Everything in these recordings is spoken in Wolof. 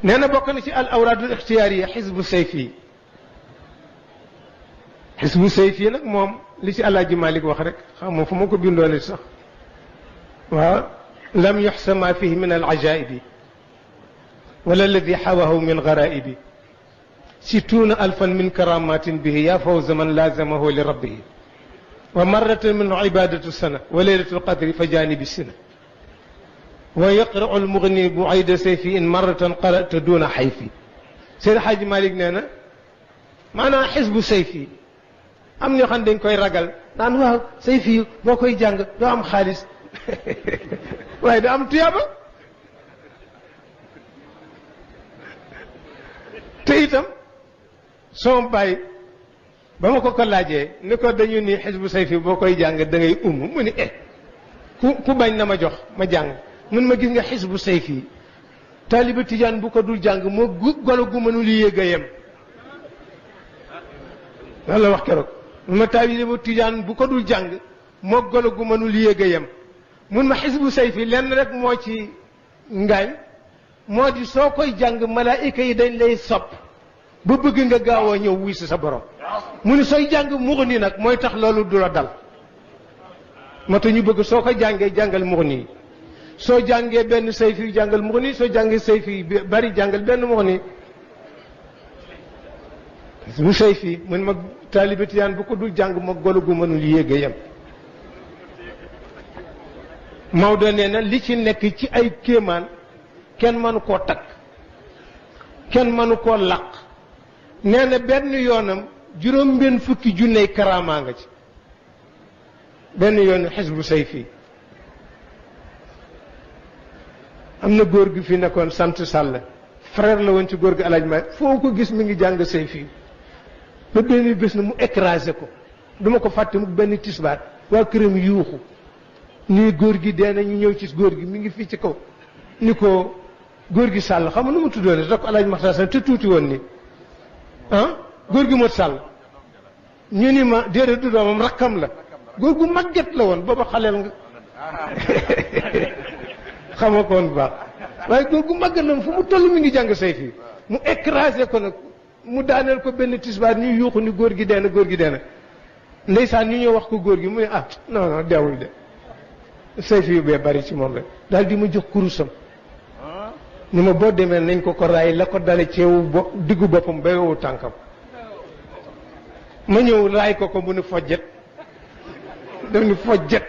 nee na bokk na ci al awraadul ixtiyaariya xisbu sayfi xisbu sayfi nag moom li ci Alaaji Malik wax rek xam nga fu ma ko bindoon sax waaw lam yuxsa ma fihi min al ajaibi wala alladi xawahu min garaibi situuna alfan min karamatin bihi ya fawza man lazamahu li rabbihi wa marratan minhu ibadatu sana wa leylatu lqadri fa janibi sina wa yaqrau almugni bu ayda sayfi in marratan qarata duna xayfi Seydi Xaaji Malik nee na maanaam xisbu sayfi am ñoo xam ne dañ koy ragal naan waaw sayfi boo koy jàng doo am xaalis waaye da am tuyaaba te itam sama bàyyi ba ma ko laajee ni ko dañu ni xisbu sayfi boo koy jàng da ngay mu ni ku bañ na ma jox ma jàng mun ma gis nga xisbu sayfi taaliba tijaan bu ko dul jàng moo golo gu mënul yéeg a yem loolu la wax keroog mun ma taaliba tijaan bu ko dul jàng moo golo gu mënul yéeg a yem mun ma xisbu sayfi lenn rek moo ci ngaañ moo di soo koy jàng malaayika yi dañ lay sopp ba bëgg nga gaaw a ñëw wuy si sa borom mu ni sooy jàng Mughni nag mooy tax loolu du la dal moo tax ñu bëgg soo ko jàngee jàngal Mughni yi soo jàngee benn sayfi jàngal Mughni soo jàngee sayfi bari jàngal benn Mughni bu sayfi mun ma taalibe tijaan bu ko dul jàng ma golo gu mënul yéeg a yem Maodo nee na li ci nekk ci ay kéemaan kenn mënu koo takk kenn mënu koo laq nee na benn yoonam juróom benn fukki junney karaamaa nga ci benn yoonu xisbu sayfi am na góor gi fi nekkoon sant Sall frère la woon ci góor gi alaaj ma foo ko gis mi ngi jàng sayfi ba benn bés na mu écrasé ko duma ko fàtte mu benn tisbaat waa këram yuuxu nii góor gi dee na ñu ñëw ci góor gi mi ngi fii ci kaw ni ko góor gi Sall xam nga nu mu tuddoon rek alaaj Maxtaar Sall te tuuti woon ni góor gi mot Sall ñu ni ma déedéet du doomam rakkam la góor gu màgget la woon booba xaleel nga xama ko woon bu baax waaye góor gu màgget la woon fu mu toll mi ngi jàng sayfi mu écrasé ko nag mu daaneel ko benn tisbaar ñu yuuxu ni góor gi dee na góor gi dee na ndeysaan ñu ñëw wax ko góor gi mu ne non deewul de sayfi yu bee bari ci moom rek daal di ma jox kurusam ni ma boo demee nañ ko raay la ko dale ceewu diggu boppam ba yowu tànkam ma ñëw raay ko mu ni fojjet daf ni fojjet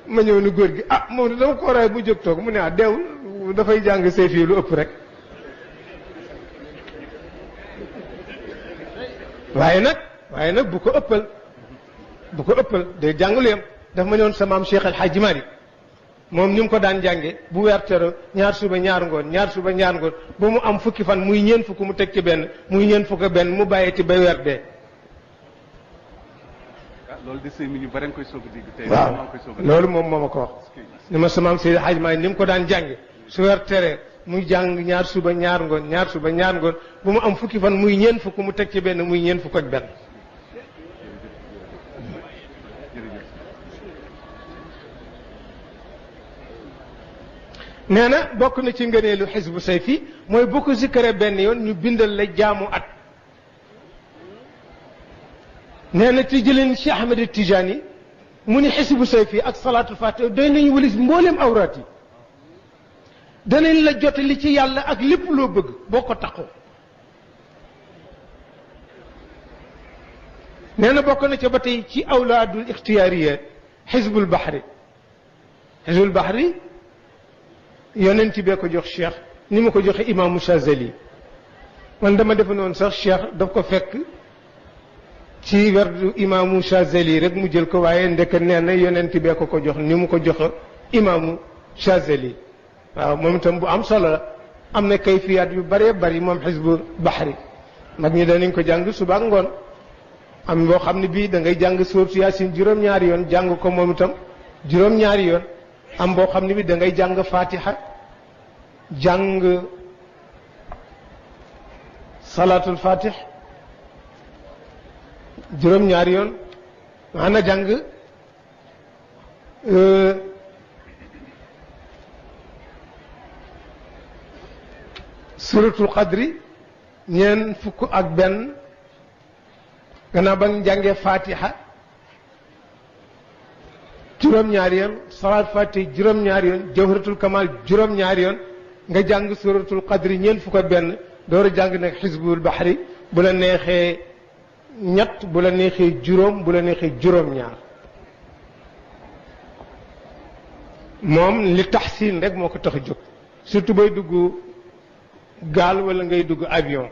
ma ñëw ni góor gi moom dama ko raay bu jóg toog mu ne deewul dafay jàng sayfi lu ëpp rek waaye nag bu ko ëppal day jàngulu yam daf ma ñëwoon sa maam Cheikh El Hadji Malick moom ni mu ko daan jànge bu weer tero ñaar suba ñaar ngoon ñaar suba ñaar ngoon ba mu am fukki fan muy ñeent fukk mu teg ci benn muy ñeent fukk benn mu bàyyeti ba weer dee. loolu de sëñ bi ñu bari koy soog a dégg tey. waaw loolu moom moo ma ko wax. ni ma sama maam Seydi Hadji Malick ni mu ko daan jànge su weer tere muy jàng ñaar suba ñaar ngoon ñaar suba ñaar ngoon ba mu am fukki fan muy ñeent fukk mu teg ci benn muy ñeent fukk ak benn. nee na bokk na ci ngëneelu xisbu sayfi mooy boo ko zikkare benn yoon ñu bindal la jaamu at. nee na ci jëleen Cheikh Ahmed Tijani mu ni xisbu sayfi ak salaatul fatiha doy nañu wëlis mbooleem awraat yi danañ la jotali ci yàlla ak lépp loo bëgg boo ko taxoo. nee na bokk na ca ba tey ci awlaadul ixtiyaariya xisbul baxri xisbul baxri yonent bee ko jox cheikh ni ma ko joxe imaamu Chazali man dama defe noonu sax cheikh daf ko fekk ci werdu imaamu Chazali rek mu jël ko waaye ndek nee na yonent bee ko jox ni mu ko joxe imaamu Chazali waaw moom itam bu am solo la am na kayfiyaat yu bëree bëri moom xisbu baxri mag ñi danañ ko jàng suba ak ngoon am boo xam ne bii da ngay jàng sóoratu Yaasin juróom-ñaari yoon jàng ko moom itam juróom-ñaari yoon am boo xam ne bi da ngay jàng fatiha jàng salaatul fatih juróom-ñaari yoon maanaam jàng suratul qadri ñeen fukk ak benn gannaaw ba nga jàngee fatiha juróom-ñaari yoon salaat fatiha juróom-ñaari yoon jawharatul kamal juróom-ñaari yoon nga jàng suratul qadri ñeen fukk ak benn door a jàng nag xisbul baxri bu la neexee ñett bu la neexee juróom bu la neexee juróom-ñaar moom li taxsin rek moo ko tax a jóg surtout bay dugg gaal wala ngay dugg avion